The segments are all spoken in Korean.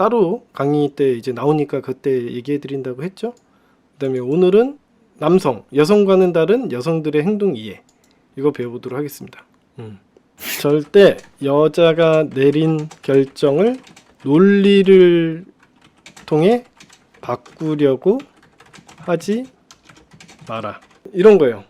따로 강의 때 이제 나오니까 그때 얘기해 드린다고 했죠. 그 다음에 오늘은 남성, 여성과는 다른 여성들의 행동 이해, 이거 배워보도록 하겠습니다. 절대 여자가 내린 결정을 논리를 통해 바꾸려고 하지 마라. 이런 거예요.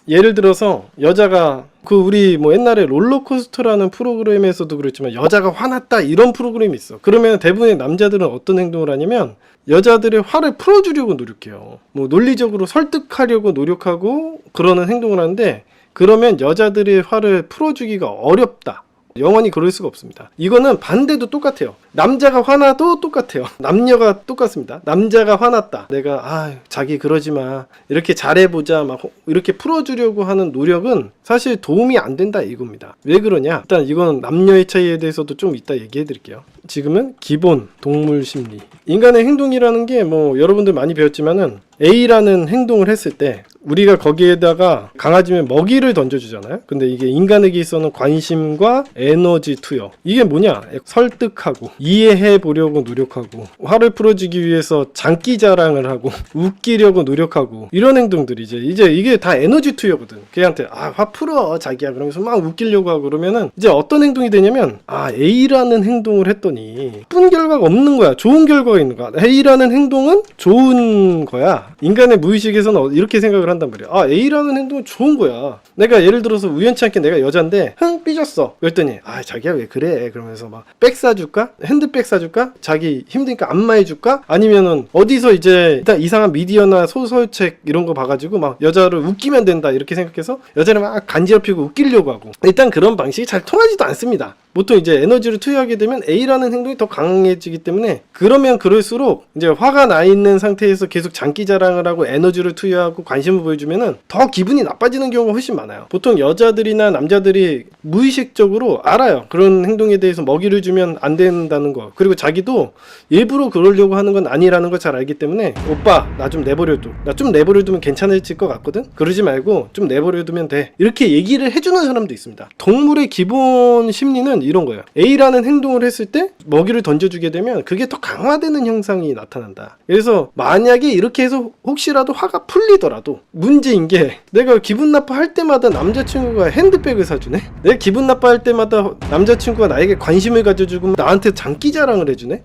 예를 들어서 여자가 우리 뭐 옛날에 롤러코스터라는 프로그램에서도 그랬지만 여자가 화났다 이런 프로그램이 있어. 그러면 대부분의 남자들은 어떤 행동을 하냐면 여자들의 화를 풀어주려고 노력해요. 뭐 논리적으로 설득하려고 노력하고 그러는 행동을 하는데, 그러면 여자들의 화를 풀어주기가 어렵다. 영원히 그럴 수가 없습니다. 이거는 반대도 똑같아요. 남자가 화나도 똑같아요. 남녀가 똑같습니다. 남자가 화났다. 내가 자기 그러지마, 이렇게 잘해보자, 막 이렇게 풀어주려고 하는 노력은 사실 도움이 안 된다 이겁니다. 왜 그러냐? 일단 이건 남녀의 차이에 대해서도 좀 이따 얘기해 드릴게요. 지금은 기본 동물 심리. 인간의 행동이라는 게 뭐 여러분들 많이 배웠지만은 A라는 행동을 했을 때 우리가 거기에다가 강아지면 먹이를 던져주잖아요. 근데 이게 인간에게 있어서는 관심과 에너지 투여. 이게 뭐냐? 설득하고 이해해 보려고 노력하고 화를 풀어주기 위해서 장기 자랑을 하고 웃기려고 노력하고 이런 행동들이 이제 이게 다 에너지 투여거든. 걔한테 화 풀어 자기야 그러면서 막 웃기려고 하고 그러면은 이제 어떤 행동이 되냐면 A라는 행동을 했더니 나쁜 결과가 없는 거야. 좋은 결과가 있는 거야. A라는 행동은 좋은 거야. 인간의 무의식에서는 이렇게 생각을 한단 말이야. A라는 행동은 좋은 거야. 내가 예를 들어서 우연치 않게 내가 여잔데 삐졌어. 그랬더니 자기야 왜 그래? 그러면서 막 백 사줄까? 핸드백 사줄까? 자기 힘드니까 안마해줄까? 아니면은 어디서 이제 일단 이상한 미디어나 소설책 이런 거 봐가지고 막 여자를 웃기면 된다 이렇게 생각해서 여자를 막 간지럽히고 웃기려고 하고, 일단 그런 방식이 잘 통하지도 않습니다. 보통 이제 에너지를 투여하게 되면 A라는 행동이 더 강해지기 때문에, 그러면 그럴수록 이제 화가 나 있는 상태에서 계속 장기 자랑을 하고 에너지를 투여하고 관심을 보여주면은 더 기분이 나빠지는 경우가 훨씬 많아요. 보통 여자들이나 남자들이 무의식적으로 알아요. 그런 행동에 대해서 먹이를 주면 안 된다는 거. 그리고 자기도 일부러 그러려고 하는 건 아니라는 걸 잘 알기 때문에 오빠 나 좀 내버려둬. 나 좀 내버려두면 괜찮아질 것 같거든? 그러지 말고 좀 내버려두면 돼. 이렇게 얘기를 해주는 사람도 있습니다. 동물의 기본 심리는 이런 거예요. A라는 행동을 했을 때 먹이를 던져주게 되면 그게 더 강화되는 현상이 나타난다. 그래서 만약에 이렇게 해서 혹시라도 화가 풀리더라도 문제인 게, 내가 기분 나빠할 때마다 남자친구가 핸드백을 사주네? 내가 기분 나빠할 때마다 남자친구가 나에게 관심을 가져주고 나한테 장기 자랑을 해주네?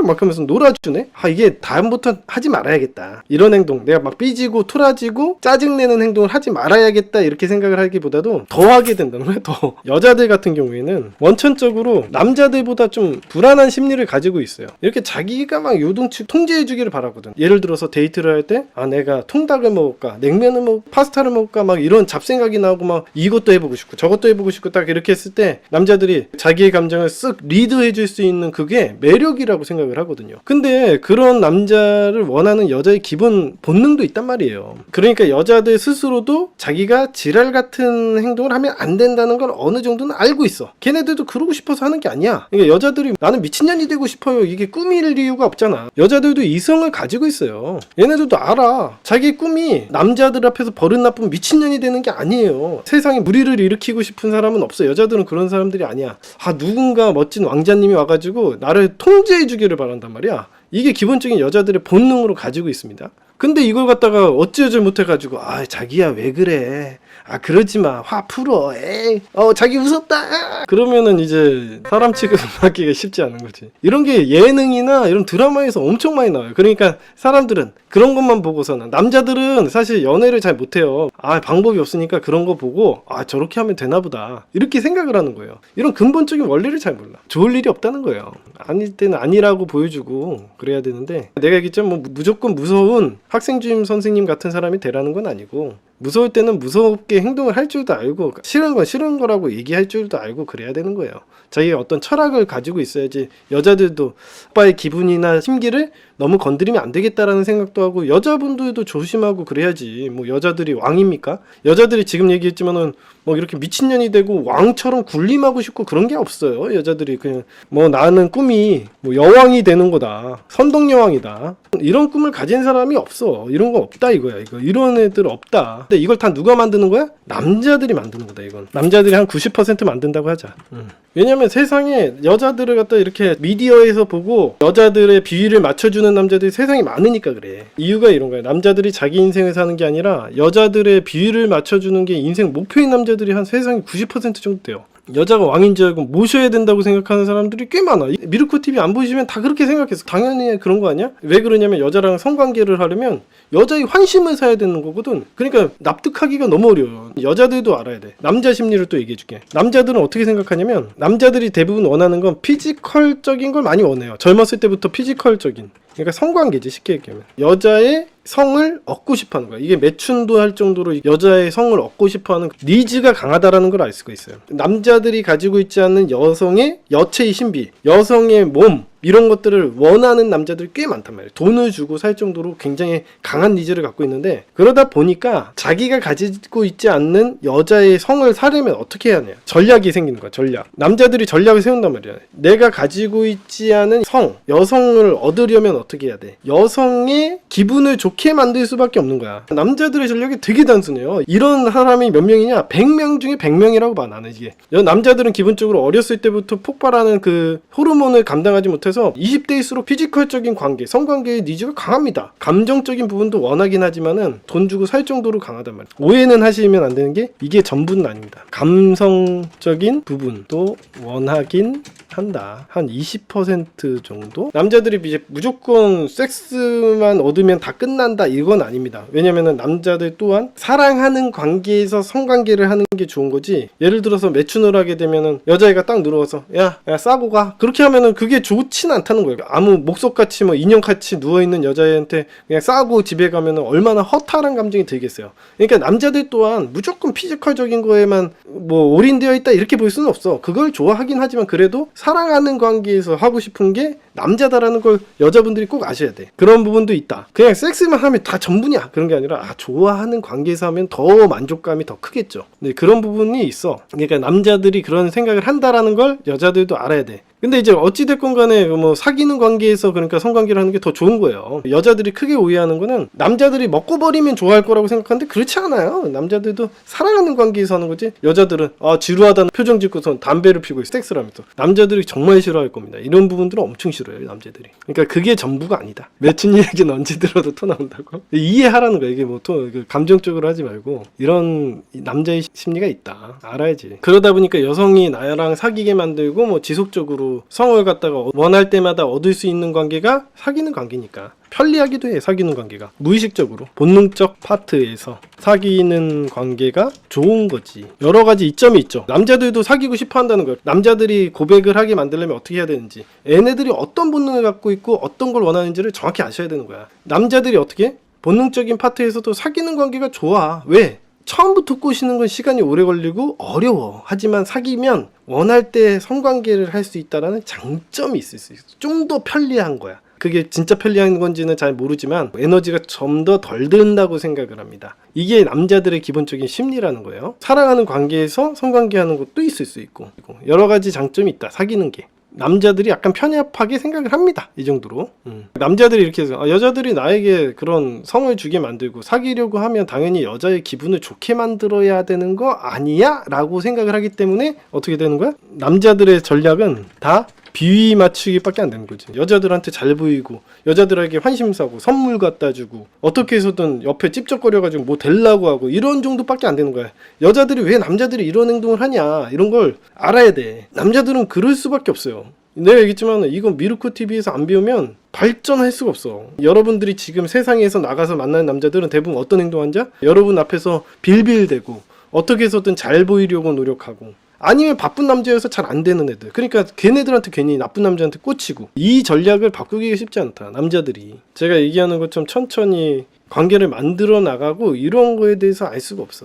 막 하면서 놀아주네? 이게 다음부터 하지 말아야겠다. 이런 행동, 내가 막 삐지고 토라지고 짜증내는 행동을 하지 말아야겠다 이렇게 생각을 하기보다도 더 하게 된다는 거예요. 더. 여자들 같은 경우에는 원천적으로 남자들보다 좀 불안한 심리를 가지고 있어요. 이렇게 자기가 막 요동치 통제해 주기를 바라거든. 예를 들어서 데이트를 할 때 내가 통닭을 먹을까 냉면을 먹을까 파스타를 먹을까 막 이런 잡생각이 나오고 막 이것도 해보고 싶고 저것도 해보고 싶고 딱 이렇게 했을 때 남자들이 자기의 감정을 쓱 리드해 줄 수 있는 그게 매력이라고 생각을 하거든요. 근데 그런 남자를 원하는 여자의 기본 본능도 있단 말이에요. 그러니까 여자들 스스로도 자기가 지랄 같은 행동을 하면 안 된다는 걸 어느 정도는 알고 있어. 걔네들도 그러고 싶어서 하는 게 아니야. 그러니까 여자들이 나는 미친년이 되고 싶어요 이게 꿈일 이유가 없잖아. 여자들도 이성을 가지고 있어요. 얘네들도 알아. 자기 꿈이 남자들 앞에서 버릇 나쁜 미친년이 되는 게 아니에요. 세상에 무리를 일으키고 싶은 사람은 없어. 여자들은 그런 사람들이 아니야. 누군가 멋진 왕자님이 와가지고 나를 통제해 주기를 바란단 말이야. 이게 기본적인 여자들의 본능으로 가지고 있습니다. 근데 이걸 갖다가 어찌하지 못해가지고 자기야 왜 그래, 그러지마, 화 풀어, 에이, 자기 웃었다, 그러면은 이제 사람 취급받기가 쉽지 않은 거지. 이런 게 예능이나 이런 드라마에서 엄청 많이 나와요. 그러니까 사람들은 그런 것만 보고서는, 남자들은 사실 연애를 잘 못해요. 방법이 없으니까 그런 거 보고 저렇게 하면 되나 보다 이렇게 생각을 하는 거예요. 이런 근본적인 원리를 잘 몰라. 좋을 일이 없다는 거예요. 아닐 때는 아니라고 보여주고 그래야 되는데, 내가 얘기했지만 무조건 무서운 학생주임 선생님 같은 사람이 되라는 건 아니고, 무서울 때는 무섭게 행동을 할 줄도 알고 싫은 건 싫은 거라고 얘기할 줄도 알고 그래야 되는 거예요. 자기가 어떤 철학을 가지고 있어야지 여자들도 오빠의 기분이나 심기를 너무 건드리면 안 되겠다라는 생각도 하고 여자분들도 조심하고 그래야지. 뭐 여자들이 왕입니까? 여자들이 지금 얘기했지만은 뭐 이렇게 미친년이 되고 왕처럼 군림하고 싶고 그런 게 없어요. 여자들이 그냥 뭐 나는 꿈이 뭐 여왕이 되는 거다. 선덕여왕이다. 이런 꿈을 가진 사람이 없어. 이런 거 없다 이거야. 이런 애들 없다. 근데 이걸 다 누가 만드는 거야? 남자들이 만드는 거다 이건. 남자들이 한 90% 만든다고 하자. 왜냐면 세상에 여자들을 갖다 이렇게 미디어에서 보고 여자들의 비위를 맞춰주는 남자들이 세상에 많으니까 그래. 이유가 이런 거야. 남자들이 자기 인생을 사는 게 아니라 여자들의 비위를 맞춰주는 게 인생 목표인 남자들이 한 세상에 90% 정도 돼요. 여자가 왕인 줄 알고 모셔야 된다고 생각하는 사람들이 꽤 많아. 미르코 TV 안 보시면 다 그렇게 생각했어. 당연히 그런 거 아니야? 왜 그러냐면 여자랑 성관계를 하려면 여자의 환심을 사야 되는 거거든. 그러니까 납득하기가 너무 어려워. 여자들도 알아야 돼. 남자 심리를 또 얘기해 줄게. 남자들은 어떻게 생각하냐면 남자들이 대부분 원하는 건 피지컬적인 걸 많이 원해요. 젊었을 때부터 피지컬적인. 그러니까 성관계지 쉽게 얘기하면. 여자의 성을 얻고 싶어하는 거야. 이게 매춘도 할 정도로 여자의 성을 얻고 싶어하는 니즈가 강하다라는 걸 알 수가 있어요. 남자들이 가지고 있지 않는 여성의 여체의 신비, 여성의 몸 이런 것들을 원하는 남자들이 꽤 많단 말이에요. 돈을 주고 살 정도로 굉장히 강한 니즈를 갖고 있는데 그러다 보니까 자기가 가지고 있지 않는 여자의 성을 사려면 어떻게 해야 하냐. 전략이 생기는 거야. 전략. 남자들이 전략을 세운단 말이야. 내가 가지고 있지 않은 성, 여성을 얻으려면 어떻게 해야 돼. 여성의 기분을 좋게 만들 수밖에 없는 거야. 남자들의 전략이 되게 단순해요. 이런 사람이 몇 명이냐? 100명 중에 100명이라고 봐 나는 이게. 남자들은 기본적으로 어렸을 때부터 폭발하는 그 호르몬을 감당하지 못해서 20대일수록 피지컬적인 관계, 성관계의 니즈가 강합니다. 감정적인 부분도 원하긴 하지만은 돈 주고 살 정도로 강하단 말이에요. 오해는 하시면 안 되는 게 이게 전부는 아닙니다. 감성적인 부분도 원하긴 한다. 한 20% 정도? 남자들이 이제 무조건 섹스만 얻으면 다 끝난다 이건 아닙니다. 왜냐면은 남자들 또한 사랑하는 관계에서 성관계를 하는 게 좋은 거지. 예를 들어서 매춘을 하게 되면은 여자애가 딱 들어와서 야 싸고 가. 그렇게 하면은 그게 좋진 않다는 거예요. 아무 목석같이 뭐 인형같이 누워있는 여자애한테 그냥 싸고 집에 가면은 얼마나 허탈한 감정이 들겠어요. 그러니까 남자들 또한 무조건 피지컬적인 거에만 뭐 올인되어 있다 이렇게 볼 수는 없어. 그걸 좋아하긴 하지만 그래도 사랑하는 관계에서 하고 싶은 게 남자다라는 걸 여자분들이 꼭 아셔야 돼. 그런 부분도 있다. 그냥 섹스만 하면 다 전부냐 그런 게 아니라 좋아하는 관계에서 하면 더 만족감이 더 크겠죠. 네, 그런 부분이 있어. 그러니까 남자들이 그런 생각을 한다라는 걸 여자들도 알아야 돼. 근데 이제 어찌됐건 간에 뭐 사귀는 관계에서 그러니까 성관계를 하는 게 더 좋은 거예요. 여자들이 크게 오해하는 거는 남자들이 먹고 버리면 좋아할 거라고 생각하는데 그렇지 않아요. 남자들도 사랑하는 관계에서 하는 거지. 여자들은 지루하다는 표정 짓고선 담배를 피고 섹스를 하면서 남자들이 정말 싫어할 겁니다. 이런 부분들은 엄청 싫어해요 남자들이. 그러니까 그게 전부가 아니다. 매춘 얘기는 언제 들어도 토 나온다고. 이해하라는 거야. 이게 뭐 감정적으로 하지 말고 이런 남자의 심리가 있다. 알아야지. 그러다 보니까 여성이 나랑 사귀게 만들고 뭐 지속적으로 성을 갖다가 원할 때마다 얻을 수 있는 관계가 사귀는 관계니까 편리하기도 해. 사귀는 관계가 무의식적으로 본능적 파트에서 사귀는 관계가 좋은 거지. 여러 가지 이점이 있죠. 남자들도 사귀고 싶어 한다는 거예요. 남자들이 고백을 하게 만들려면 어떻게 해야 되는지, 얘네들이 어떤 본능을 갖고 있고 어떤 걸 원하는지를 정확히 아셔야 되는 거야. 남자들이 어떻게 본능적인 파트에서도 사귀는 관계가 좋아. 왜? 처음부터 꼬시는 건 시간이 오래 걸리고 어려워. 하지만 사귀면 원할 때 성관계를 할 수 있다는 장점이 있을 수 있어. 좀 더 편리한 거야. 그게 진짜 편리한 건지는 잘 모르지만 에너지가 좀 더 덜 든다고 생각을 합니다. 이게 남자들의 기본적인 심리라는 거예요. 사랑하는 관계에서 성관계하는 것도 있을 수 있고 여러 가지 장점이 있다. 사귀는 게. 남자들이 약간 편협하게 생각을 합니다. 이 정도로. 남자들이 이렇게 해서 여자들이 나에게 그런 성을 주게 만들고 사귀려고 하면 당연히 여자의 기분을 좋게 만들어야 되는 거 아니야? 라고 생각을 하기 때문에 어떻게 되는 거야? 남자들의 전략은 다 비위 맞추기밖에 안 되는 거지. 여자들한테 잘 보이고 여자들에게 환심 사고 선물 갖다 주고 어떻게 해서든 옆에 찝쩍거려가지고 뭐 되려고 하고 이런 정도밖에 안 되는 거야. 여자들이 왜 남자들이 이런 행동을 하냐 이런 걸 알아야 돼. 남자들은 그럴 수밖에 없어요. 내가 얘기했지만 이건 미르코 TV에서 안 배우면 발전할 수가 없어. 여러분들이 지금 세상에서 나가서 만나는 남자들은 대부분 어떤 행동하는지 여러분 앞에서 빌빌대고 어떻게 해서든 잘 보이려고 노력하고 아니면 바쁜 남자여서 잘 안 되는 애들. 그러니까 걔네들한테 괜히 나쁜 남자한테 꽂히고 이 전략을 바꾸기가 쉽지 않다. 남자들이. 제가 얘기하는 것처럼 천천히 관계를 만들어 나가고 이런 거에 대해서 알 수가 없어.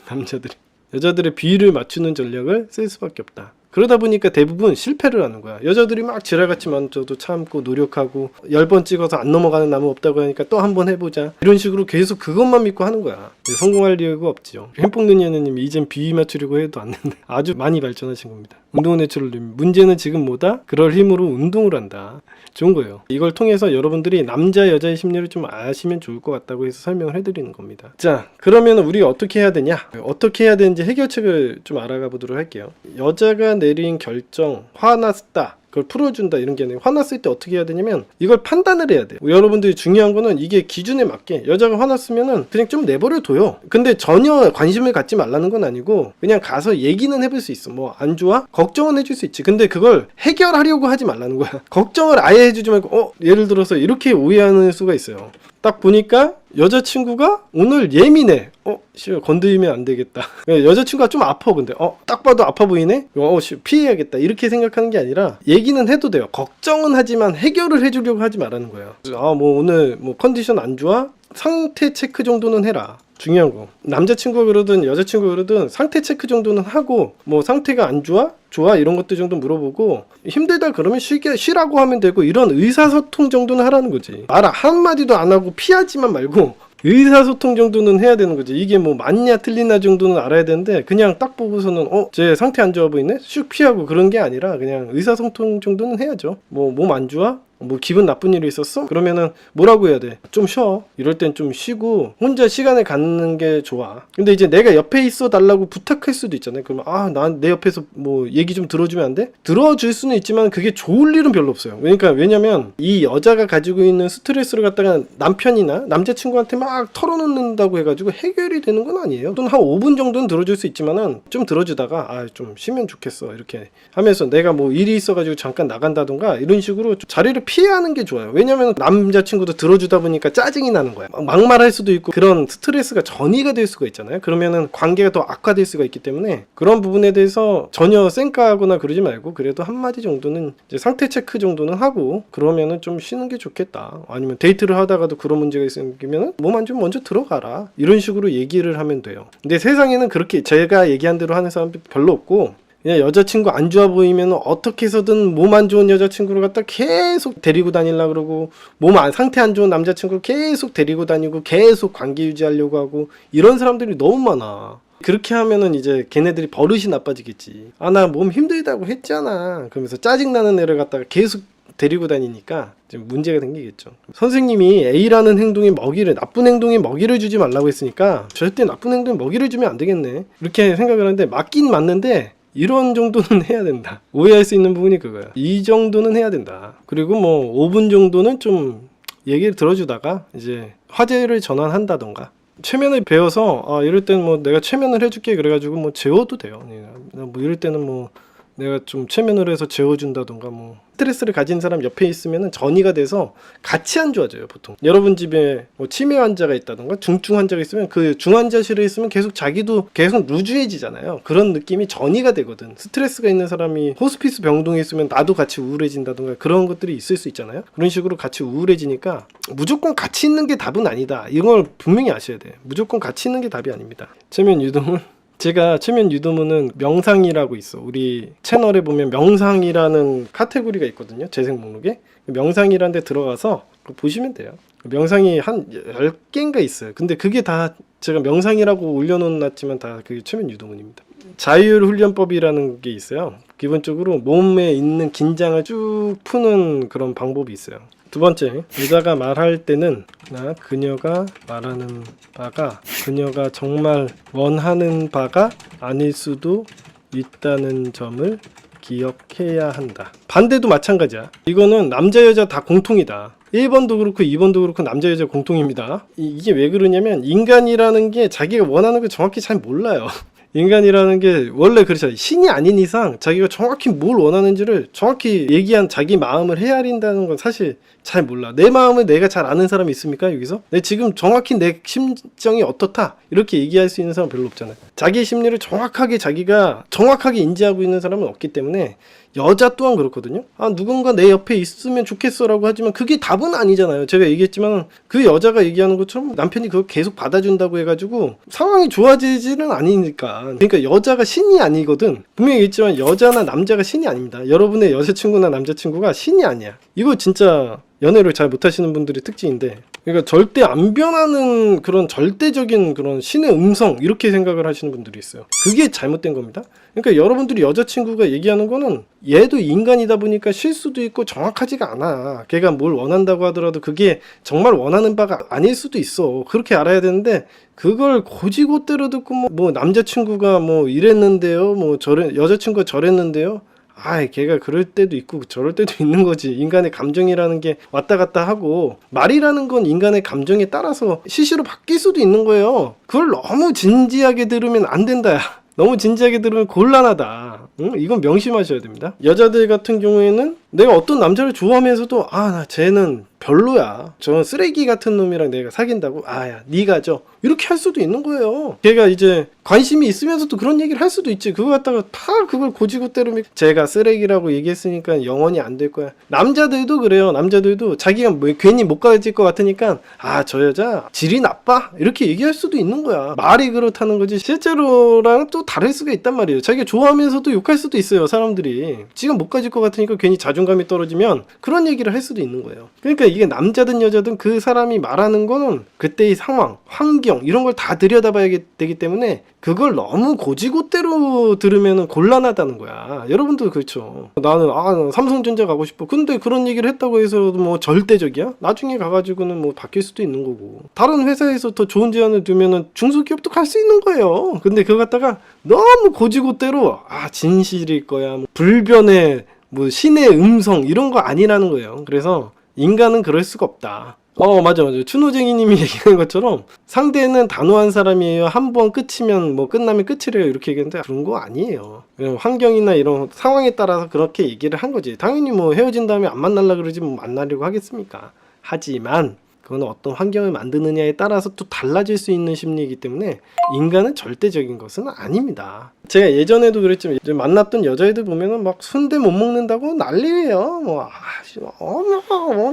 남자들이. 여자들의 비위를 맞추는 전략을 쓸 수밖에 없다. 그러다 보니까 대부분 실패를 하는 거야. 여자들이 막 지랄같이 만져도 참고 노력하고 10번 찍어서 안 넘어가는 나무 없다고 하니까 또 한 번 해보자. 이런 식으로 계속 그것만 믿고 하는 거야. 성공할 리가 없죠. 햄뽕는 연애님이 이젠 비위 맞추려고 해도 안 되는데 아주 많이 발전하신 겁니다. 운동은 내추럴님, 문제는 지금 뭐다? 그럴 힘으로 운동을 한다. 좋은 거예요. 이걸 통해서 여러분들이 남자 여자의 심리를 좀 아시면 좋을 것 같다고 해서 설명을 해드리는 겁니다. 자, 그러면 우리가 어떻게 해야 되냐? 어떻게 해야 되는지 해결책을 좀 알아가 보도록 할게요. 여자가 내린 결정, 화났다, 그걸 풀어준다, 이런 게 아니고, 화났을 때 어떻게 해야 되냐면 이걸 판단을 해야 돼요. 여러분들이 중요한 거는 이게 기준에 맞게, 여자가 화났으면은 그냥 좀 내버려 둬요. 근데 전혀 관심을 갖지 말라는 건 아니고 그냥 가서 얘기는 해볼 수 있어. 뭐 안 좋아? 걱정은 해줄 수 있지. 근데 그걸 해결하려고 하지 말라는 거야. 걱정을 아예 해주지 말고 예를 들어서 이렇게 오해하는 수가 있어요. 딱 보니까 여자친구가 오늘 예민해. 건드리면 안 되겠다. 여자친구가 좀 아파. 근데 딱 봐도 아파 보이네. 피해야겠다. 이렇게 생각하는 게 아니라 얘기는 해도 돼요. 걱정은 하지만 해결을 해주려고 하지 말라는 거예요. 뭐 오늘 뭐 컨디션 안 좋아? 상태 체크 정도는 해라. 중요한 거. 남자친구가 그러든 여자친구가 그러든 상태 체크 정도는 하고, 뭐 상태가 안 좋아? 좋아? 이런 것들 정도 물어보고, 힘들다 그러면 쉬라고 하면 되고, 이런 의사소통 정도는 하라는 거지. 말 한마디도 안 하고 피하지만 말고 의사소통 정도는 해야 되는 거지. 이게 뭐 맞냐 틀리냐 정도는 알아야 되는데 그냥 딱 보고서는 쟤 상태 안 좋아 보이네? 슉 피하고 그런 게 아니라 그냥 의사소통 정도는 해야죠. 뭐 몸 안 좋아? 뭐 기분 나쁜 일이 있었어? 그러면은 뭐라고 해야 돼? 좀 쉬어. 이럴 땐 좀 쉬고 혼자 시간을 갖는 게 좋아. 근데 이제 내가 옆에 있어 달라고 부탁할 수도 있잖아요. 그러면 난 내 옆에서 뭐 얘기 좀 들어주면 안 돼? 들어줄 수는 있지만 그게 좋을 일은 별로 없어요. 왜냐면 이 여자가 가지고 있는 스트레스를 갖다가 남편이나 남자친구한테 막 털어놓는다고 해가지고 해결이 되는 건 아니에요. 또는 한 5분 정도는 들어줄 수 있지만은 좀 들어주다가 좀 쉬면 좋겠어 이렇게 하면서 내가 뭐 일이 있어가지고 잠깐 나간다던가 이런 식으로 자리를 피하는 게 좋아요. 왜냐면 남자친구도 들어주다 보니까 짜증이 나는 거야. 막말할 수도 있고 그런 스트레스가 전이가 될 수가 있잖아요. 그러면은 관계가 더 악화될 수가 있기 때문에 그런 부분에 대해서 전혀 쌩까하거나 그러지 말고 그래도 한마디 정도는 이제 상태 체크 정도는 하고 그러면은 좀 쉬는 게 좋겠다. 아니면 데이트를 하다가도 그런 문제가 생기면은 몸 안 좋으면 먼저 들어가라. 이런 식으로 얘기를 하면 돼요. 근데 세상에는 그렇게 제가 얘기한 대로 하는 사람들이 별로 없고 그냥 여자친구 안 좋아 보이면 어떻게 해서든 몸 안 좋은 여자친구를 갖다 계속 데리고 다니려고 그러고 상태 안 좋은 남자친구를 계속 데리고 다니고 계속 관계 유지하려고 하고 이런 사람들이 너무 많아. 그렇게 하면은 이제 걔네들이 버릇이 나빠지겠지. 나 몸 힘들다고 했잖아. 그러면서 짜증나는 애를 갖다가 계속 데리고 다니니까 좀 문제가 생기겠죠. 선생님이 A라는 행동에 나쁜 행동에 먹이를 주지 말라고 했으니까 절대 나쁜 행동에 먹이를 주면 안 되겠네. 이렇게 생각을 하는데 맞긴 맞는데 이런 정도는 해야 된다. 오해할 수 있는 부분이 그거야. 이 정도는 해야 된다. 그리고 뭐 5분 정도는 좀 얘기를 들어주다가 이제 화제를 전환한다던가 최면을 배워서 이럴 때는 뭐 내가 최면을 해줄게 그래가지고 뭐 재워도 돼요. 뭐 이럴 때는 뭐 내가 좀 최면을 해서 재워준다던가 뭐 스트레스를 가진 사람 옆에 있으면 전이가 돼서 같이 안 좋아져요. 보통 여러분 집에 뭐 치매 환자가 있다던가 중증 환자가 있으면 그 중환자실에 있으면 계속 자기도 계속 루즈해지잖아요. 그런 느낌이 전이가 되거든. 스트레스가 있는 사람이 호스피스 병동에 있으면 나도 같이 우울해진다던가 그런 것들이 있을 수 있잖아요. 그런 식으로 같이 우울해지니까 무조건 같이 있는 게 답은 아니다. 이걸 분명히 아셔야 돼. 무조건 같이 있는 게 답이 아닙니다. 최면 유도문 제가 최면 유도문은 명상이라고 있어. 우리 채널에 보면 명상이라는 카테고리가 있거든요. 재생 목록에. 명상이라는 데 들어가서 보시면 돼요. 명상이 한 10개인가 있어요. 근데 그게 다 제가 명상이라고 올려놓았지만 다 그게 최면 유도문입니다. 자율 훈련법이라는 게 있어요. 기본적으로 몸에 있는 긴장을 쭉 푸는 그런 방법이 있어요. 두 번째, 여자가 말할 때는 그녀가 말하는 바가 그녀가 정말 원하는 바가 아닐 수도 있다는 점을 기억해야 한다. 반대도 마찬가지야. 이거는 남자 여자 다 공통이다. 1번도 그렇고 2번도 그렇고 남자 여자 공통입니다. 이게 왜 그러냐면 인간이라는 게 자기가 원하는 걸 정확히 잘 몰라요. 인간이라는 게 원래 그렇잖아요. 신이 아닌 이상 자기가 정확히 뭘 원하는지를 정확히 얘기한 자기 마음을 헤아린다는 건 사실 잘 몰라. 내 마음을 내가 잘 아는 사람이 있습니까? 여기서? 지금 정확히 내 심정이 어떻다 이렇게 얘기할 수 있는 사람 별로 없잖아요. 자기의 심리를 자기가 정확하게 인지하고 있는 사람은 없기 때문에 여자 또한 그렇거든요. 아, 누군가 내 옆에 있으면 좋겠어라고 하지만 그게 답은 아니잖아요. 제가 얘기했지만 그 여자가 얘기하는 것처럼 남편이 그걸 계속 받아준다고 해가지고 상황이 좋아지지는 않으니까. 그러니까 여자가 신이 아니거든. 분명히 얘기했지만 여자나 남자가 신이 아닙니다. 여러분의 여자친구나 남자친구가 신이 아니야. 이거 진짜 연애를 잘 못하시는 분들의 특징인데, 그러니까 절대 안 변하는 그런 절대적인 그런 신의 음성 이렇게 생각을 하시는 분들이 있어요. 그게 잘못된 겁니다. 그러니까 여러분들이 여자친구가 얘기하는 거는 얘도 인간이다 보니까 실수도 있고 정확하지가 않아. 걔가 뭘 원한다고 하더라도 그게 정말 원하는 바가 아닐 수도 있어. 그렇게 알아야 되는데 그걸 고지고대로 듣고 뭐 남자친구가 뭐 이랬는데요, 뭐 여자친구가 저랬는데요. 아이, 걔가 그럴 때도 있고 저럴 때도 있는 거지. 인간의 감정이라는 게 왔다 갔다 하고, 말이라는 건 인간의 감정에 따라서 시시로 바뀔 수도 있는 거예요. 그걸 너무 진지하게 들으면 안 된다, 야. 너무 진지하게 들으면 곤란하다. 응? 이건 명심하셔야 됩니다. 여자들 같은 경우에는 내가 어떤 남자를 좋아하면서도 나 쟤는 별로야, 저 쓰레기 같은 놈이랑 내가 사귄다고, 야 니가 져, 이렇게 할 수도 있는 거예요. 걔가 이제 관심이 있으면서도 그런 얘기를 할 수도 있지. 그거 갖다가 다 그걸 고지고대로 제가 쓰레기라고 얘기했으니까 영원히 안 될 거야. 남자들도 그래요. 남자들도 자기가 뭐 괜히 못 가질 것 같으니까 저 여자 질이 나빠, 이렇게 얘기할 수도 있는 거야. 말이 그렇다는 거지 실제로랑 또 다를 수가 있단 말이에요. 자기가 좋아하면서도 욕할 수도 있어요. 사람들이 지금 못 가질 것 같으니까 괜히 자존감이 떨어지면 그런 얘기를 할 수도 있는 거예요. 그러니까 이게 남자든 여자든 그 사람이 말하는 거는 그때의 상황, 환경 이런 걸 다 들여다봐야 되기 때문에 그걸 너무 고지고대로 들으면 곤란하다는 거야. 여러분도 그렇죠. 나는 삼성전자 가고 싶어. 근데 그런 얘기를 했다고 해서 뭐 절대적이야? 나중에 가가지고는 뭐 바뀔 수도 있는 거고, 다른 회사에서 더 좋은 제안을 두면은 중소기업도 갈 수 있는 거예요. 근데 그거 갖다가 너무 고지고대로 진실일 거야, 뭐 불변의 뭐 신의 음성 이런 거 아니라는 거예요. 그래서 인간은 그럴 수가 없다. 맞아. 추노쟁이님이 얘기하는 것처럼 상대는 단호한 사람이에요. 한 번 끝이면 뭐 끝나면 끝이래요, 이렇게 얘기했는데 그런 거 아니에요. 환경이나 이런 상황에 따라서 그렇게 얘기를 한 거지. 당연히 뭐 헤어진 다음에 안 만나려 그러지 뭐 만나려고 하겠습니까? 하지만 그건 어떤 환경을 만드느냐에 따라서 또 달라질 수 있는 심리이기 때문에 인간은 절대적인 것은 아닙니다. 제가 예전에도 그랬지만 이제 만났던 여자애들 보면은 막 순대 못 먹는다고 난리예요.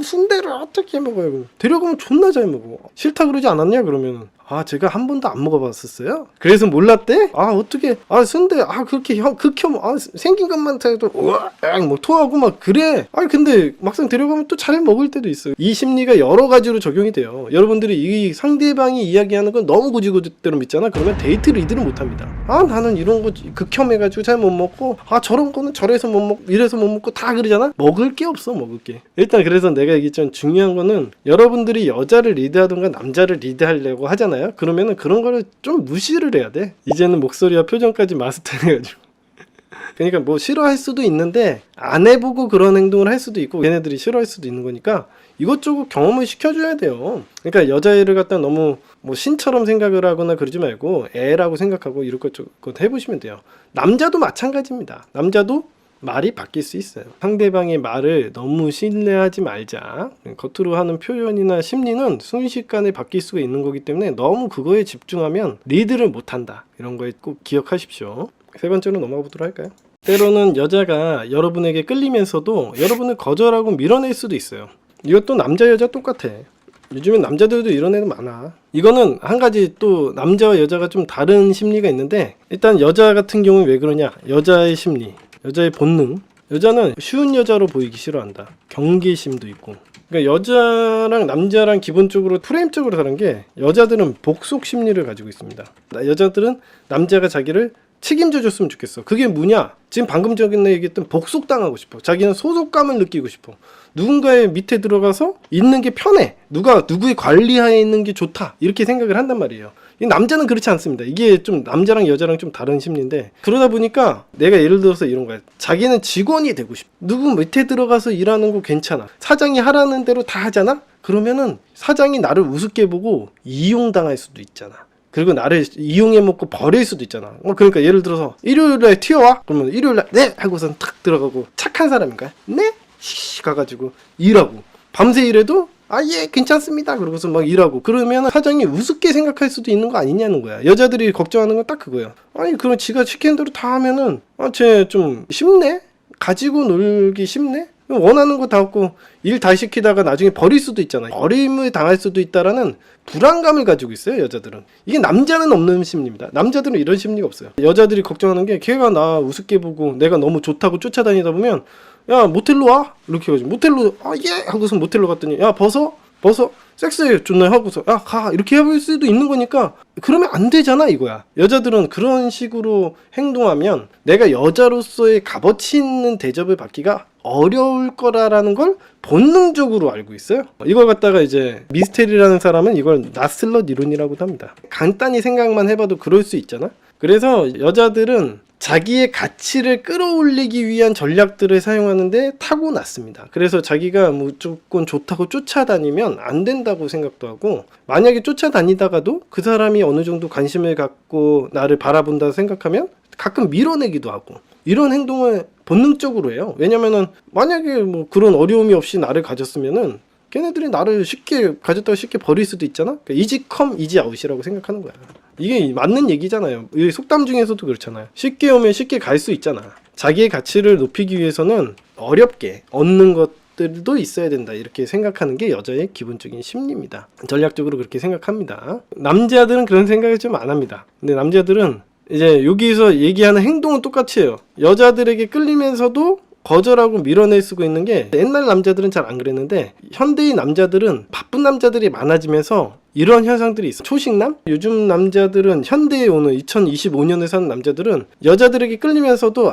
순대를 어떻게 먹어요? 데려가면 존나 잘 먹어. 싫다 그러지 않았냐 그러면은 제가 한 번도 안 먹어봤었어요. 그래서 몰랐대? 어떻게 순대 그렇게 극혐 생긴 것만 해도 뭐 토하고 막 그래. 근데 막상 데려가면 또 잘 먹을 때도 있어요. 이 심리가 여러 가지로 적용이 돼요. 여러분들이 이 상대방이 이야기하는 건 너무 고지고대로 믿잖아. 그러면 데이트 리드를 못합니다. 나는 이런 거 극혐해가지고 잘 못 먹고 저런 거는 저래서 못 먹고 이래서 못 먹고 다 그러잖아. 먹을 게 없어, 먹을 게. 일단 그래서 내가 얘기했지만 중요한 거는 여러분들이 여자를 리드하든가 남자를 리드하려고 하잖아요. 그러면은 그런 거를 좀 무시를 해야 돼. 이제는 목소리와 표정까지 마스터해가지고 그러니까 뭐 싫어할 수도 있는데 안 해보고 그런 행동을 할 수도 있고 얘네들이 싫어할 수도 있는 거니까 이것저것 경험을 시켜줘야 돼요. 그러니까 여자애를 갖다 너무 뭐 신처럼 생각을 하거나 그러지 말고 애라고 생각하고 이럴 것 해보시면 돼요. 남자도 마찬가지입니다. 남자도 말이 바뀔 수 있어요. 상대방의 말을 너무 신뢰하지 말자. 겉으로 하는 표현이나 심리는 순식간에 바뀔 수가 있는 거기 때문에 너무 그거에 집중하면 리드를 못한다. 이런 거에 꼭 기억하십시오. 세 번째로 넘어가 보도록 할까요? 때로는 여자가 여러분에게 끌리면서도 여러분을 거절하고 밀어낼 수도 있어요. 이것도 남자 여자 똑같아. 요즘엔 남자들도 이런 애들 많아. 이거는 한 가지 또 남자와 여자가 좀 다른 심리가 있는데, 일단 여자 같은 경우는 왜 그러냐, 여자의 심리, 여자의 본능. 여자는 쉬운 여자로 보이기 싫어한다. 경계심도 있고. 그러니까 여자랑 남자랑 기본적으로 프레임적으로 다른 게, 여자들은 복속 심리를 가지고 있습니다. 여자들은 남자가 자기를 책임져 줬으면 좋겠어. 그게 뭐냐? 지금 방금 전에 얘기했던 복속당하고 싶어. 자기는 소속감을 느끼고 싶어. 누군가의 밑에 들어가서 있는 게 편해. 누구의 관리하에 있는 게 좋다. 이렇게 생각을 한단 말이에요. 이 남자는 그렇지 않습니다. 이게 좀 남자랑 여자랑 좀 다른 심리인데, 그러다 보니까 내가 예를 들어서 이런 거야. 자기는 직원이 되고 싶어. 누구 밑에 들어가서 일하는 거 괜찮아. 사장이 하라는 대로 다 하잖아? 그러면은 사장이 나를 우습게 보고 이용당할 수도 있잖아. 그리고 나를 이용해 먹고 버릴 수도 있잖아. 그러니까 예를 들어서 일요일에 튀어와? 그러면 일요일날 네! 하고선 탁 들어가고 착한 사람인가? 네? 가가지고 일하고 밤새 일해도 예 괜찮습니다 그러고서 막 일하고, 그러면 사장이 우습게 생각할 수도 있는 거 아니냐는 거야. 여자들이 걱정하는 건 딱 그거야. 그럼 지가 시키는 대로 다 하면은 쟤 좀 쉽네? 가지고 놀기 쉽네? 원하는 거 다 얻고 일 다 시키다가 나중에 버릴 수도 있잖아요. 버림을 당할 수도 있다라는 불안감을 가지고 있어요, 여자들은. 이게 남자는 없는 심리입니다. 남자들은 이런 심리가 없어요. 여자들이 걱정하는 게 걔가 나 우습게 보고 내가 너무 좋다고 쫓아다니다 보면 야 모텔로 와? 이렇게 해가지고 모텔로 예! 하고서 모텔로 갔더니 야 벗어 섹스해 존나 하고서 야 가 이렇게 해볼 수도 있는 거니까 그러면 안 되잖아 이거야. 여자들은 그런 식으로 행동하면 내가 여자로서의 값어치 있는 대접을 받기가 어려울 거라라는 걸 본능적으로 알고 있어요. 이걸 갖다가 이제 미스테리라는 사람은 이걸 나슬럿 이론이라고도 합니다. 간단히 생각만 해봐도 그럴 수 있잖아. 그래서 여자들은 자기의 가치를 끌어올리기 위한 전략들을 사용하는데 타고났습니다. 그래서 자기가 무조건 좋다고 쫓아다니면 안 된다고 생각도 하고, 만약에 쫓아다니다가도 그 사람이 어느 정도 관심을 갖고 나를 바라본다 생각하면 가끔 밀어내기도 하고, 이런 행동을 본능적으로 해요. 왜냐면은 만약에 뭐 그런 어려움이 없이 나를 가졌으면은 걔네들이 나를 쉽게 가졌다가 쉽게 버릴 수도 있잖아. 그러니까 이지 컴 이지 아웃이라고 생각하는 거야. 이게 맞는 얘기잖아요. 이 속담 중에서도 그렇잖아요. 쉽게 오면 쉽게 갈 수 있잖아. 자기의 가치를 높이기 위해서는 어렵게 얻는 것들도 있어야 된다, 이렇게 생각하는 게 여자의 기본적인 심리입니다. 전략적으로 그렇게 생각합니다. 남자들은 그런 생각을 좀 안 합니다. 근데 남자들은 이제 여기서 얘기하는 행동은 똑같이 해요. 여자들에게 끌리면서도 거절하고 밀어낼 수가 있는 게, 옛날 남자들은 잘 안 그랬는데 현대의 남자들은 바쁜 남자들이 많아지면서 이런 현상들이 있어. 초식남? 요즘 남자들은, 현대에 오는 2025년에 사는 남자들은 여자들에게 끌리면서도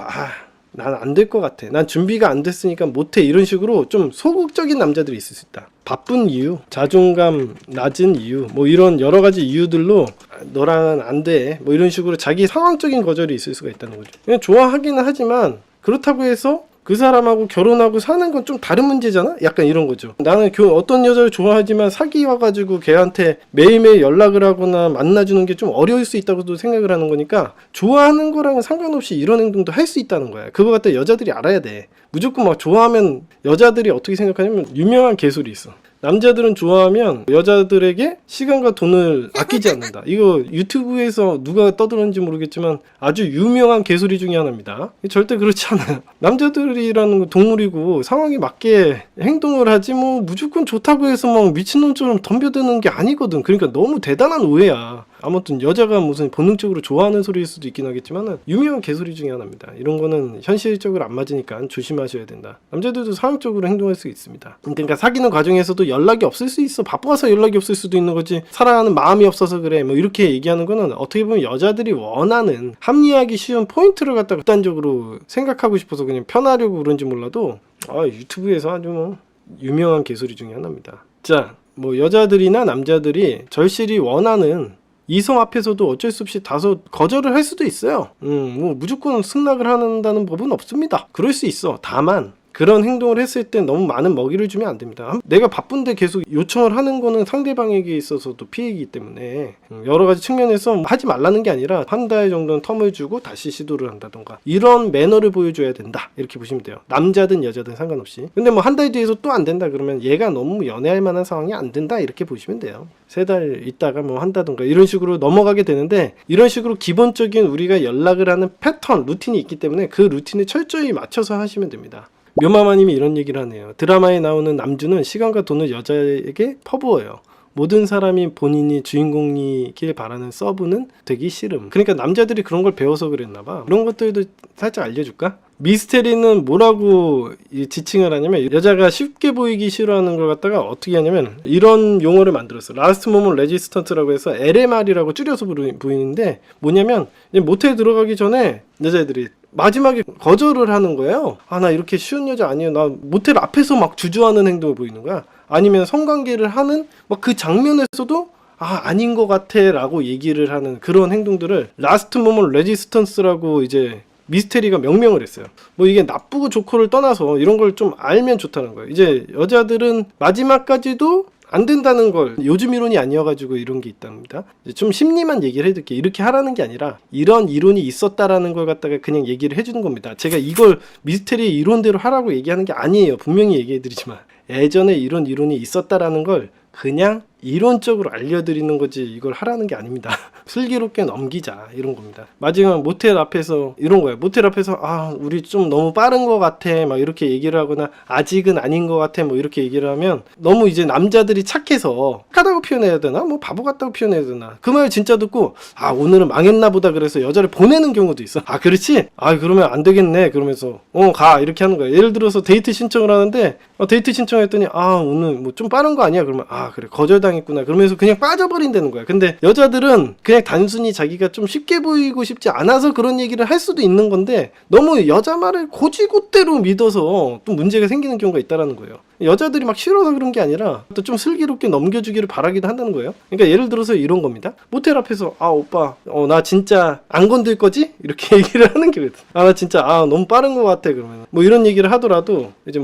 난 안 될 것 같아, 난 준비가 안 됐으니까 못해, 이런 식으로 좀 소극적인 남자들이 있을 수 있다. 바쁜 이유, 자존감 낮은 이유, 뭐 이런 여러 가지 이유들로 너랑은 안 돼, 뭐 이런 식으로 자기 상황적인 거절이 있을 수가 있다는 거죠. 그냥 좋아하기는 하지만 그렇다고 해서 그 사람하고 결혼하고 사는 건 좀 다른 문제잖아? 약간 이런 거죠. 나는 어떤 여자를 좋아하지만 사귀어가지고 걔한테 매일매일 연락을 하거나 만나주는 게 좀 어려울 수 있다고도 생각을 하는 거니까, 좋아하는 거랑은 상관없이 이런 행동도 할 수 있다는 거야. 그거 갖다 여자들이 알아야 돼. 무조건 막 좋아하면, 여자들이 어떻게 생각하냐면 유명한 개소리 있어. 남자들은 좋아하면 여자들에게 시간과 돈을 아끼지 않는다. 이거 유튜브에서 누가 떠들었는지 모르겠지만 아주 유명한 개소리 중에 하나입니다. 절대 그렇지 않아요. 남자들이라는 건 동물이고 상황에 맞게 행동을 하지, 뭐 무조건 좋다고 해서 막 미친놈처럼 덤벼드는 게 아니거든. 그러니까 너무 대단한 오해야. 아무튼 여자가 무슨 본능적으로 좋아하는 소리일 수도 있긴 하겠지만은 유명한 개소리 중에 하나입니다. 이런 거는 현실적으로 안 맞으니까 조심하셔야 된다. 남자들도 상황적으로 행동할 수 있습니다. 그러니까 사귀는 과정에서도 연락이 없을 수 있어. 바빠서 연락이 없을 수도 있는 거지, 사랑하는 마음이 없어서 그래, 뭐 이렇게 얘기하는 거는 어떻게 보면 여자들이 원하는 합리화하기 쉬운 포인트를 갖다가 극단적으로 생각하고 싶어서 그냥 편하려고 그런지 몰라도 유튜브에서 아주 뭐 유명한 개소리 중에 하나입니다. 자, 뭐 여자들이나 남자들이 절실히 원하는 이성 앞에서도 어쩔 수 없이 다소 거절을 할 수도 있어요. 뭐 무조건 승낙을 한다는 법은 없습니다. 그럴 수 있어. 다만 그런 행동을 했을 때 너무 많은 먹이를 주면 안 됩니다. 내가 바쁜데 계속 요청을 하는 거는 상대방에게 있어서도 피해이기 때문에 여러 가지 측면에서 하지 말라는 게 아니라 한 달 정도는 텀을 주고 다시 시도를 한다던가, 이런 매너를 보여줘야 된다, 이렇게 보시면 돼요. 남자든 여자든 상관없이. 근데 뭐 한 달 뒤에서 또 안 된다 그러면 얘가 너무 연애할 만한 상황이 안 된다, 이렇게 보시면 돼요. 3달 있다가 뭐 한다던가 이런 식으로 넘어가게 되는데, 이런 식으로 기본적인 우리가 연락을 하는 패턴, 루틴이 있기 때문에 그 루틴을 철저히 맞춰서 하시면 됩니다. 묘마마님이 이런 얘기를 하네요. 드라마에 나오는 남주는 시간과 돈을 여자에게 퍼부어요. 모든 사람이 본인이 주인공이길 바라는 서브는 되기 싫음. 그러니까 남자들이 그런 걸 배워서 그랬나봐. 그런 것들도 살짝 알려줄까? 미스테리는 뭐라고 지칭을 하냐면, 여자가 쉽게 보이기 싫어하는 걸 갖다가 어떻게 하냐면 이런 용어를 만들었어. 라스트 모먼트 레지스턴트라고 해서 LMR이라고 줄여서 부르는데, 뭐냐면 모텔 들어가기 전에 여자애들이 마지막에 거절을 하는 거예요. 나 이렇게 쉬운 여자 아니에요. 나 모텔 앞에서 막 주저하는 행동을 보이는 거야. 아니면 성관계를 하는 막 그 장면에서도 아닌 것 같아 라고 얘기를 하는 그런 행동들을 라스트 모먼트 레지스턴스라고 이제 미스테리가 명명을 했어요. 뭐 이게 나쁘고 좋고를 떠나서 이런 걸 좀 알면 좋다는 거예요. 이제 여자들은 마지막까지도 안 된다는 걸, 요즘 이론이 아니어가지고 이런 게 있답니다. 좀 심리만 얘기를 해드릴게요. 이렇게 하라는 게 아니라 이런 이론이 있었다라는 걸 갖다가 그냥 얘기를 해주는 겁니다. 제가 이걸 미스테리 이론대로 하라고 얘기하는 게 아니에요. 분명히 얘기해드리지만 예전에 이런 이론이 있었다라는 걸 그냥 이론적으로 알려드리는 거지 이걸 하라는 게 아닙니다. 슬기롭게 넘기자 이런 겁니다. 마지막 모텔 앞에서 이런 거예요. 모텔 앞에서 우리 좀 너무 빠른 것 같아 막 이렇게 얘기를 하거나 아직은 아닌 것 같아 뭐 이렇게 얘기를 하면 너무 이제 남자들이 착해서 착하다고 표현해야 되나 뭐 바보 같다고 표현해야 되나 그 말 진짜 듣고 오늘은 망했나 보다 그래서 여자를 보내는 경우도 있어. 그렇지? 그러면 안 되겠네 그러면서 가 이렇게 하는 거야. 예를 들어서 데이트 신청을 하는데 데이트 신청했더니 오늘 뭐 좀 빠른 거 아니야? 그러면 그래 거절당했구나 그러면서 그냥 빠져버린다는 거야. 근데 여자들은 그냥 단순히 자기가 좀 쉽게 보이고 싶지 않아서 그런 얘기를 할 수도 있는 건데 너무 여자 말을 고지고대로 믿어서 또 문제가 생기는 경우가 있다라는 거예요. 여자들이 막 싫어서 그런 게 아니라 또 좀 슬기롭게 넘겨주기를 바라기도 한다는 거예요. 그러니까 예를 들어서 이런 겁니다. 모텔 앞에서 오빠 나 진짜 안 건들 거지? 이렇게 얘기를 하는 게 나 진짜 너무 빠른 것 같아 그러면 뭐 이런 얘기를 하더라도 이제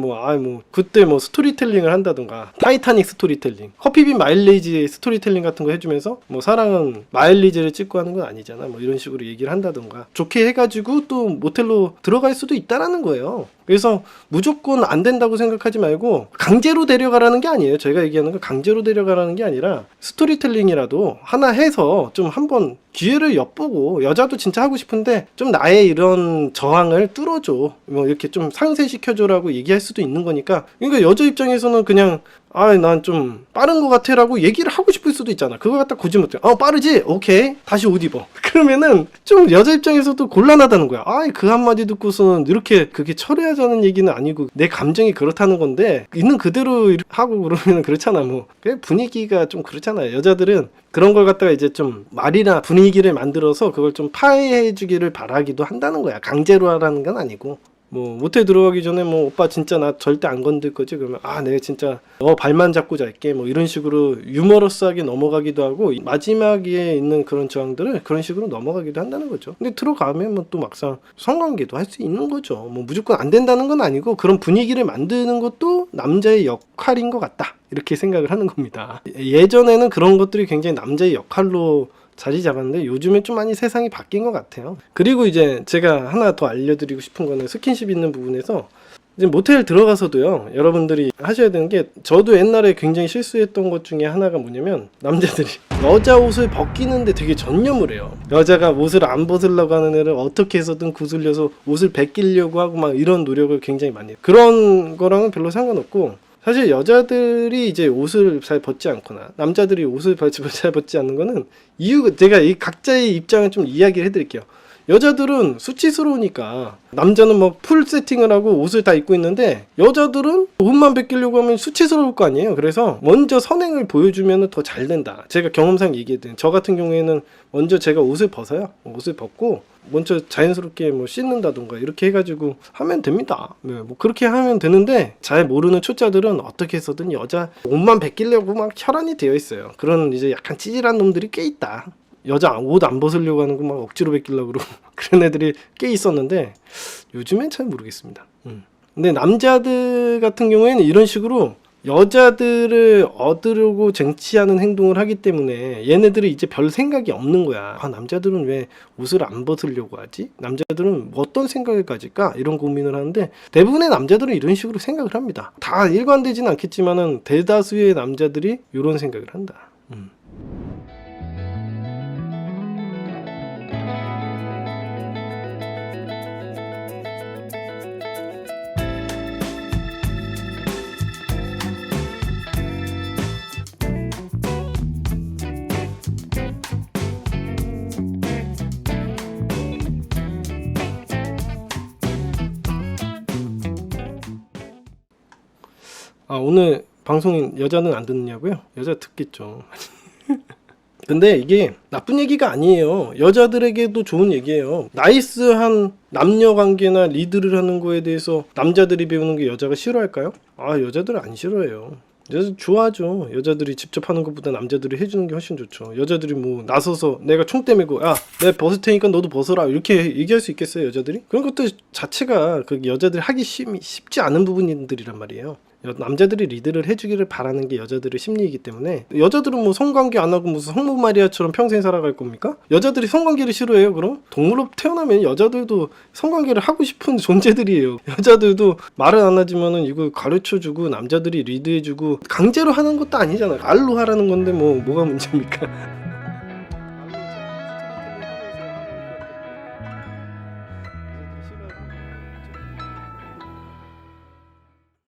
그때 뭐 스토리텔링을 한다든가 타이타닉 스토리텔링 커피빈 마일리지 스토리텔링 같은 거 해주면서 뭐 사랑은 마일리지를 찍고 하는 건 아니잖아 뭐 이런 식으로 얘기를 한다든가 좋게 해가지고 또 모텔로 들어갈 수도 있다라는 거예요. 그래서 무조건 안 된다고 생각하지 말고 강제로 데려가라는 게 아니에요. 저희가 얘기하는 건 강제로 데려가라는 게 아니라 스토리텔링이라도 하나 해서 좀 한번 기회를 엿보고 여자도 진짜 하고 싶은데 좀 나의 이런 저항을 뚫어줘 뭐 이렇게 좀 상쇄시켜줘라고 얘기할 수도 있는 거니까 그러니까 여자 입장에서는 그냥 난 좀 빠른 것 같아 라고 얘기를 하고 싶을 수도 있잖아. 그거 갖다 굳이 못해. 빠르지? 오케이 다시 옷 입어. 그러면은 좀 여자 입장에서도 곤란하다는 거야. 그 한마디 듣고서는 이렇게 그게 철회하자는 얘기는 아니고 내 감정이 그렇다는 건데 있는 그대로 하고 그러면 그렇잖아. 뭐 분위기가 좀 그렇잖아요. 여자들은 그런 걸 갖다가 이제 좀 말이나 분위기를 만들어서 그걸 좀 파해해 주기를 바라기도 한다는 거야. 강제로 하라는 건 아니고. 뭐 모텔 들어가기 전에 뭐 오빠 진짜 나 절대 안 건들 거지? 그러면 내가 진짜 너 발만 잡고 잘게 뭐 이런 식으로 유머러스하게 넘어가기도 하고 마지막에 있는 그런 저항들을 그런 식으로 넘어가기도 한다는 거죠. 근데 들어가면 뭐 또 막상 성관계도 할 수 있는 거죠. 뭐 무조건 안 된다는 건 아니고 그런 분위기를 만드는 것도 남자의 역할인 것 같다 이렇게 생각을 하는 겁니다. 예전에는 그런 것들이 굉장히 남자의 역할로 자리 잡았는데 요즘엔 좀 많이 세상이 바뀐 것 같아요. 그리고 이제 제가 하나 더 알려드리고 싶은 거는 스킨십 있는 부분에서 이제 모텔 들어가서도요 여러분들이 하셔야 되는 게 저도 옛날에 굉장히 실수했던 것 중에 하나가 뭐냐면 남자들이 여자 옷을 벗기는데 되게 전념을 해요. 여자가 옷을 안 벗으려고 하는 애를 어떻게 해서든 구슬려서 옷을 벗기려고 하고 막 이런 노력을 굉장히 많이 해요. 그런 거랑은 별로 상관없고 사실 여자들이 이제 옷을 잘 벗지 않거나 남자들이 옷을 잘 벗지 않는 거는 이유가 제가 이 각자의 입장을 좀 이야기를 해드릴게요. 여자들은 수치스러우니까 남자는 뭐 풀 세팅을 하고 옷을 다 입고 있는데 여자들은 옷만 벗기려고 하면 수치스러울 거 아니에요. 그래서 먼저 선행을 보여주면 더 잘 된다. 제가 경험상 얘기했던 저 같은 경우에는 먼저 제가 옷을 벗어요. 옷을 벗고 먼저 자연스럽게 뭐 씻는다던가 이렇게 해가지고 하면 됩니다. 뭐 그렇게 하면 되는데 잘 모르는 초짜들은 어떻게 해서든 여자 옷만 벗기려고 막 혈안이 되어 있어요. 그런 이제 약간 찌질한 놈들이 꽤 있다. 여자 옷 안 벗으려고 하는 거 막 억지로 벗기려고 그러고 그런 애들이 꽤 있었는데 요즘엔 잘 모르겠습니다. 근데 남자들 같은 경우에는 이런 식으로 여자들을 얻으려고 쟁취하는 행동을 하기 때문에 얘네들이 이제 별 생각이 없는 거야. 남자들은 왜 옷을 안 벗으려고 하지? 남자들은 어떤 생각을 가질까? 이런 고민을 하는데 대부분의 남자들은 이런 식으로 생각을 합니다. 다 일관되지는 않겠지만은 대다수의 남자들이 이런 생각을 한다. 오늘 방송인 여자는 안 듣느냐고요? 여자 듣겠죠. 근데 이게 나쁜 얘기가 아니에요. 여자들에게도 좋은 얘기예요. 나이스한 남녀 관계나 리드를 하는 거에 대해서 남자들이 배우는 게 여자가 싫어할까요? 여자들은 안 싫어해요. 여자들 좋아하죠. 여자들이 직접 하는 것보다 남자들이 해주는 게 훨씬 좋죠. 여자들이 뭐 나서서 내가 총대 메고 내가 벗을 테니까 너도 벗어라 이렇게 얘기할 수 있겠어요, 여자들이? 그런 것들 자체가 그 여자들이 하기 쉽지 않은 부분들이란 말이에요. 남자들이 리드를 해주기를 바라는 게 여자들의 심리이기 때문에 여자들은 뭐 성관계 안 하고 무슨 성모 마리아처럼 평생 살아갈 겁니까? 여자들이 성관계를 싫어해요? 그럼? 동물로 태어나면 여자들도 성관계를 하고 싶은 존재들이에요. 여자들도 말은 안 하지만은 이걸 가르쳐주고 남자들이 리드해주고 강제로 하는 것도 아니잖아요. 알로 하라는 건데 뭐가 문제입니까?